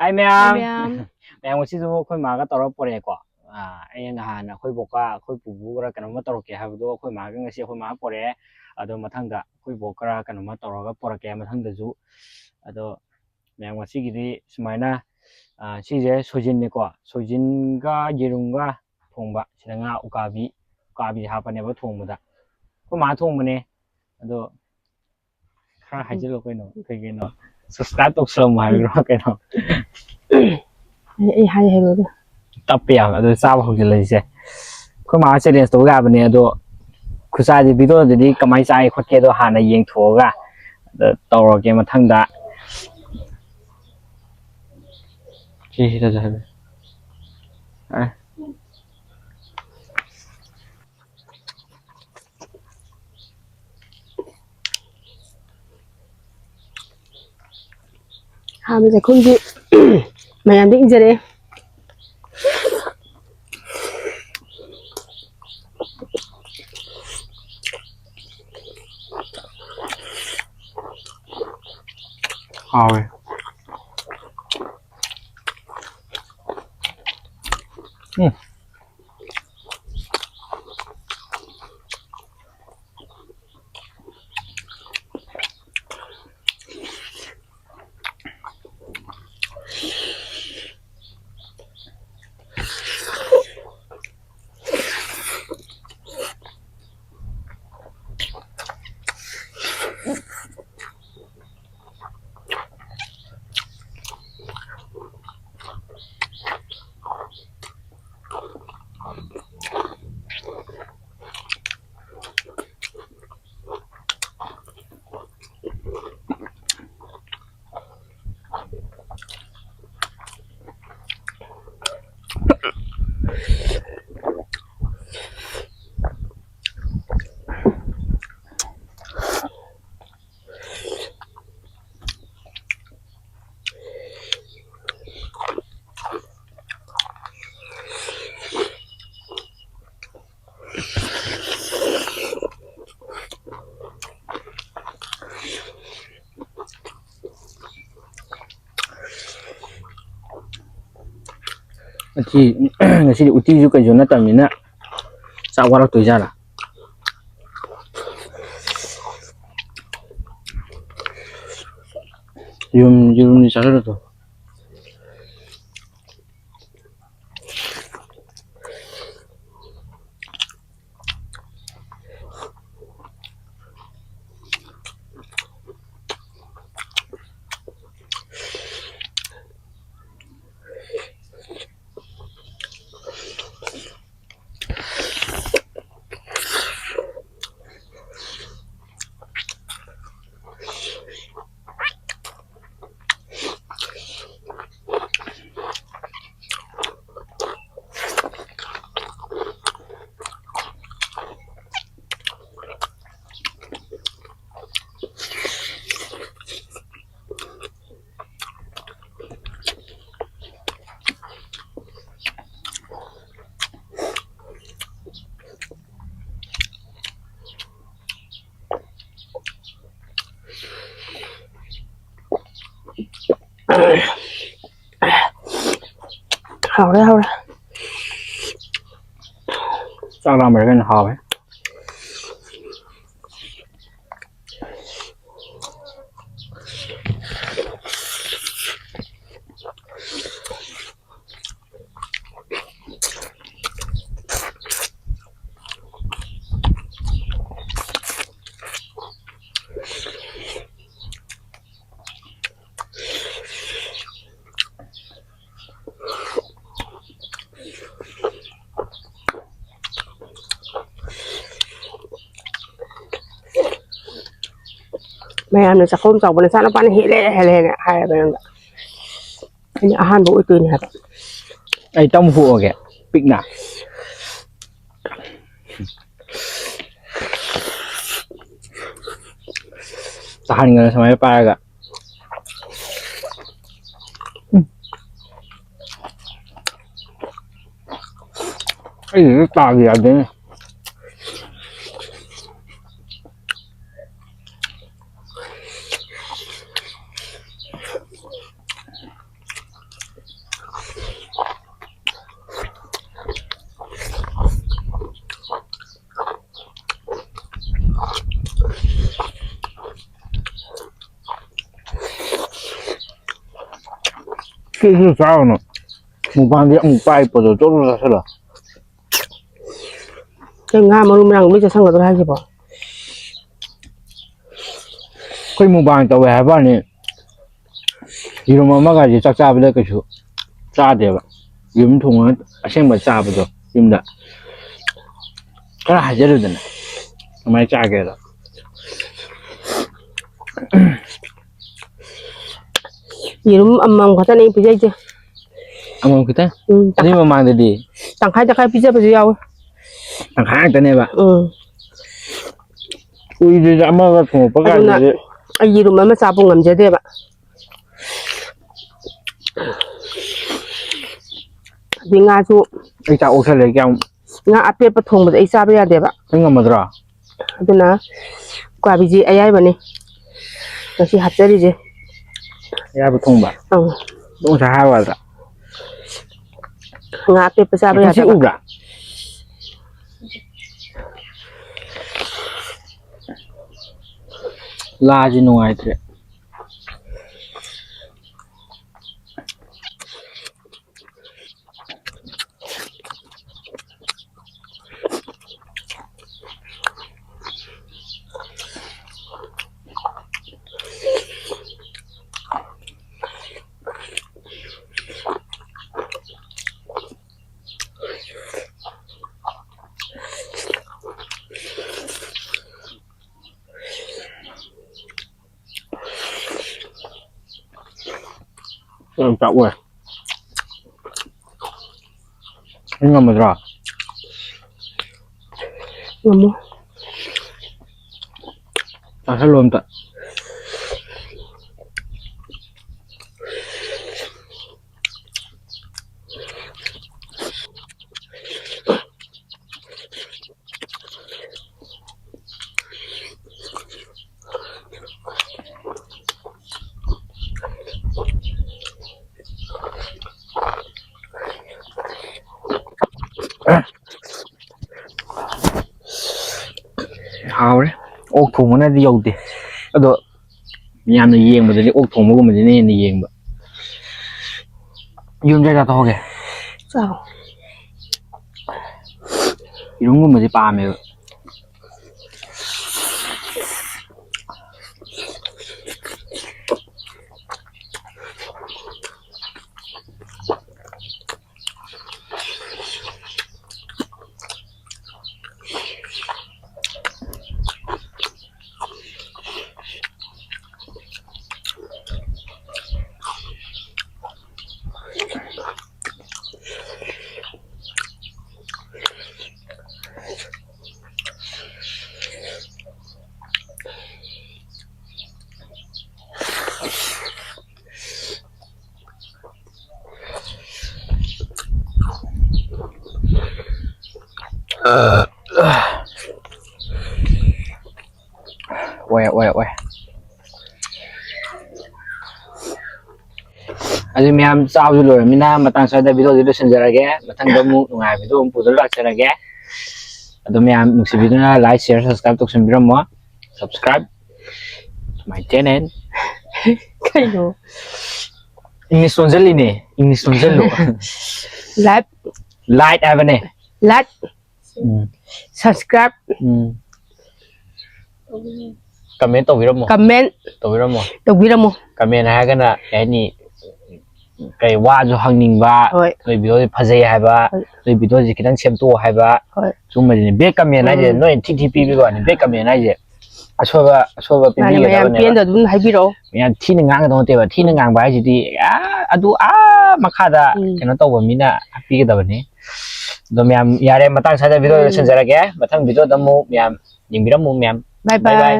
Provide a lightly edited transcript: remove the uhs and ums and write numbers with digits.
Hi ma'am. Ma'am what's this? Koi maga taro pore ko. Ay nahan koi boka koi pubu kara kanama taro ke habdo koi maga ngasi koi maga pore. Ado mathangda koi boka kanama taro ga pore ke mathangda ju. Ado ma'am what's gidi sumaina sije sojin ne ko. Sojin ga jirunga thongba sinanga ukabi hapane ba thongmuda. Koi ma thongmane. Ado khara hajilo koi no kai ke no. Subscribe to slow my rock no. Hai rồi. Tập bèo ở đây sao không lấy xe có mà sẽ đến số gà bên này đó cứ sai thì video thì cái máy sai khoát kia đó hàng này yên thua gà tàu rồi cái mà thằng đã gì đó rồi Bây giờ không gì mày làm định gì đấy rồi ngasi di uti juga zona tamina sawara tu jala yum ni sana tu hào đấy sao làm cái hào ấy mày làm được sao không giàu bên sao nó bán hệ lệ hay bên cái ăn bộ tươi này ai trong vụ kìa bị nặng tahan nga sa may paraga ay tagi din ꯁꯤꯁꯨ ꯆꯥꯎꯅ ꯃꯨꯛꯕꯥꯡꯗꯤ ꯑꯃꯨꯛ ꯄꯥꯏꯄꯗꯣ ꯆꯣꯠꯂꯨ ꯆꯥꯁꯤꯜꯂꯣ ꯉꯥ ꯃꯔꯨ ꯃꯔꯥꯡ ꯂꯣꯏ ꯆꯠꯁꯟꯒꯗ꯭ꯔꯥ ꯍꯥꯏꯁꯤꯕꯣ ꯑꯩꯈꯣꯏ mukbang ꯇꯧꯋꯦ ꯍꯥꯏꯕꯋꯥꯅꯤ ꯌꯦꯔꯨꯝ ꯑꯃꯒꯁꯦ ꯆꯥꯛ ꯆꯥꯕꯗ ꯀꯩꯁꯨ ꯆꯥꯗꯦꯕ ꯌꯦꯔꯨꯝ ꯊꯣꯡꯉꯒ ꯑꯁꯦꯡꯕ ꯆꯥꯕꯗꯣ ꯌꯨꯝꯗ ꯈꯔ ꯍꯥꯏꯖꯜꯂꯨꯗꯅ ꯀꯃꯥꯏꯅ ꯆꯥꯒꯦꯗꯣ ꯌꯦꯔꯨꯝ ꯑꯃꯃꯝ ꯈꯛꯇꯅꯦ ꯑꯩ ꯄꯤꯖꯩꯁꯦ ꯑꯃꯃꯝ ꯈꯤꯇꯪ ꯑꯗꯨꯏ ꯃꯃꯥꯡꯗꯗꯤ ꯇꯪꯈꯥꯏ ꯇꯪꯈꯥꯏ ꯄꯤꯖꯕꯁꯨ ꯌꯥꯎꯋꯦ ꯇꯪꯈꯥꯏ ꯉꯥꯛꯇꯅꯦꯕ ꯀꯨꯏꯗ꯭ꯔꯤꯗ ꯑꯃꯒ ꯊꯣꯡꯉꯛꯄ ꯑꯗꯨꯅ ꯀꯥꯟꯗꯗꯤ ꯑꯩ ꯌꯦꯔꯨꯝ ꯑꯃ ꯆꯥꯕ ꯉꯝꯖꯗꯦꯕ ꯑꯗꯩ ꯉꯥꯁꯨ ꯑꯩ ꯆꯥꯛ ꯑꯣꯛꯁꯜꯂꯦ ꯀꯌꯥꯝ ꯉꯥ ꯑꯄꯦꯠꯄ ꯊꯣꯡꯕꯗ ꯑꯩ ꯆꯥꯕ ꯌꯥꯗꯦꯕ ꯅꯪ ꯉꯝꯃꯗ꯭ꯔꯣ ꯑꯗꯨꯅ ꯎꯀꯥꯕꯤꯖꯤ ꯑꯌꯥꯏꯕꯅꯤ ꯉꯁꯤ ꯍꯥꯞꯆꯔꯤꯁꯦ ꯑꯌꯥꯏꯕ ꯊꯣꯡꯕ ꯑꯪ ꯑꯗꯨ ꯉꯁꯥꯏ ꯍꯥꯏꯕ ꯌꯥꯗ꯭ꯔꯥ ꯉꯥ ꯑꯄꯦꯠꯄ ꯆꯥꯕ ꯃꯊꯛꯁꯤ ꯌꯥꯗꯕ ꯎꯕ꯭ꯔꯥ ꯂꯥꯁꯤ ꯅꯨꯡꯉꯥꯏꯇ꯭ꯔꯦ ꯌꯥꯝ ꯆꯥꯛꯑꯣꯏ ꯅꯪ ꯉꯝꯃꯗ꯭ꯔꯣ ꯉꯝꯃꯣ ꯆꯥꯁꯜꯂꯣ ꯑꯝꯇ ꯍꯥꯎꯔꯦ ꯑꯣꯛ ꯊꯣꯡꯕꯅꯗꯤ ꯌꯧꯗꯦ ꯑꯗꯣ ꯌꯥꯝꯅ ꯌꯦꯡꯕꯗꯗꯤ ꯑꯣꯛ ꯊꯣꯡꯕꯒꯨꯝꯕꯁꯤꯅ ꯍꯦꯟꯅ ꯌꯦꯡꯕ ꯌꯨꯝꯗ ꯆꯥꯊꯣꯛꯑꯒꯦ ꯆꯥꯎ ꯌꯦꯔꯨꯝꯒꯨꯝꯕꯁꯦ ꯄꯥꯝꯃꯦꯕ ꯑꯣꯏ ꯑꯗꯨ ꯃꯌꯥꯝ ꯆꯥꯕꯁꯨ ꯂꯣꯏꯔꯕꯅꯤꯅ ꯃꯇꯥꯡ ꯁ꯭ꯋꯥꯏꯗ ꯚꯤꯗꯤꯑꯣꯁꯤ ꯂꯣꯏꯁꯤꯟꯖꯔꯒꯦ ꯃꯊꯪꯗ ꯑꯃꯨꯛ ꯅꯨꯡꯉꯥꯏꯕ ꯚꯤꯗꯤꯑꯣ ꯑꯃꯨꯛ ꯄꯨꯗꯨꯅ ꯂꯥꯛꯆꯔꯒꯦ ꯑꯗꯣ ꯃꯌꯥꯝ ꯅꯨꯡꯁꯤꯕꯤꯗꯨꯅ ꯂꯥꯏꯛ ꯁꯤꯌꯔ ꯁꯕꯁꯀ꯭ꯔꯥꯏꯕ ꯇꯧꯁꯟꯕꯤꯔꯝꯃꯣ subscribe to my channel ꯀꯩꯅꯣ इंग्लिश लोंजल्लिने इंग्लिश लोंजल्लो लाइट हाबने लाइक सब्सक्राइब कमेंट तौबिरमो कमेंट हागना यानी कई वाजु हंगनिंगबा नोय वीडियो फजै हाबा नोय वीडियो जि खितंग सेमतो हाबा सुमजिने बेक कमेंट हाइजे नोय थि पीबिबानी बेक कमेंट हाइजे अशोबा पीबिगदबने पेन ददुन हाइबिरो यान थिन गांग दोतेबा थिन गांग बा हाइजिदि अदु मखादा केनो तौबा मीना पीगदबने दो म्याम यारे मतंग सादा वीडियो संजरगे मथंग वीडियो दमु म्याम यिंबिरमु म्याम बाय बाय